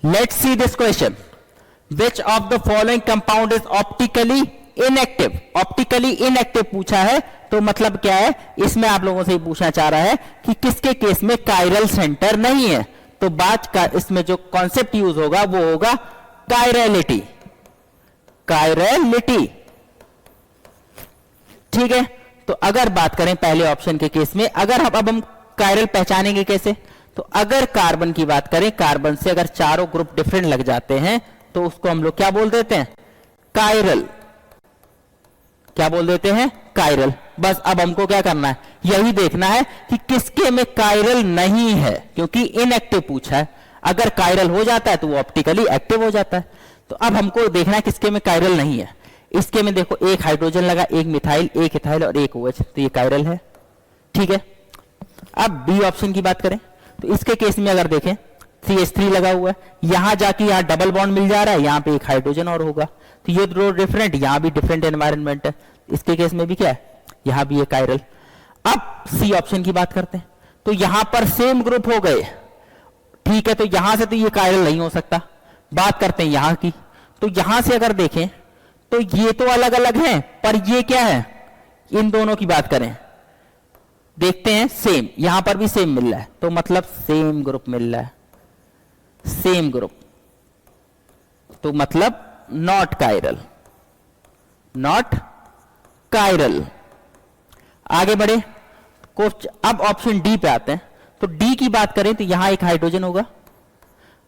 Let's see this question, which of the following compound is optically inactive. Optically inactive पूछा है तो मतलब क्या है, इसमें आप लोगों से ही पूछना चाह रहा है कि किसके केस में कायरल सेंटर नहीं है। तो बात का इसमें जो कॉन्सेप्ट यूज होगा वो होगा कायरलिटी। कायरलिटी, ठीक है। तो अगर बात करें पहले ऑप्शन के केस में, अगर अब हम कायरल पहचानेंगे कैसे, तो अगर कार्बन की बात करें, कार्बन से अगर चारों ग्रुप डिफरेंट लग जाते हैं तो उसको हम लोग क्या बोल देते हैं, कायरल। क्या बोल देते हैं, कायरल। बस अब हमको क्या करना है, यही देखना है कि किसके में कायरल नहीं है, क्योंकि इनएक्टिव पूछा है। अगर कायरल हो जाता है तो वो ऑप्टिकली एक्टिव हो जाता है। तो अब हमको देखना है किसके में कायरल नहीं है। इसके में देखो एक हाइड्रोजन लगा, एक मिथाइल, एक इथाइल और एक OH, तो ये कायरल है, ठीक है। अब बी ऑप्शन की बात करें तो इसके केस में अगर देखें 3H3 लगा हुआ है, यहां जाके यहां डबल बॉन्ड मिल जा रहा है, यहां पे एक हाइड्रोजन और होगा, तो ये दो डिफरेंट, यहां भी डिफरेंट एनवायरनमेंट है। इसके केस में भी क्या है, यहां भी है कायरल। अब सी ऑप्शन की बात करते हैं तो यहां पर सेम ग्रुप हो गए, ठीक है। तो यहां से तो ये कायरल नहीं हो सकता। बात करते हैं यहां की, तो यहां से अगर देखें तो ये तो अलग अलग हैं, पर ये क्या है, इन दोनों की बात करें देखते हैं सेम, यहां पर भी सेम मिल रहा है, तो मतलब सेम ग्रुप मिल रहा है, सेम ग्रुप, तो मतलब नॉट कायरल, नॉट कायरल। आगे बढ़े, अब ऑप्शन डी पे आते हैं। तो डी की बात करें तो यहां एक हाइड्रोजन होगा,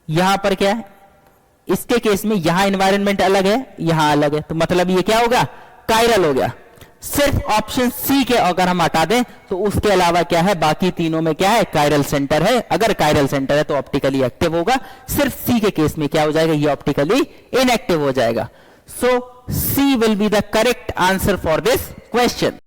यहां पर क्या है, इसके केस में यहां एनवायरनमेंट अलग है, यहां अलग है, तो मतलब ये क्या होगा, कायरल हो गया। सिर्फ ऑप्शन सी के अगर हम हटा दें तो उसके अलावा क्या है, बाकी तीनों में क्या है, कायरल सेंटर है। अगर कायरल सेंटर है तो ऑप्टिकली एक्टिव होगा, सिर्फ सी के केस में क्या हो जाएगा, ये ऑप्टिकली इनएक्टिव हो जाएगा। So C will be the correct answer for this question.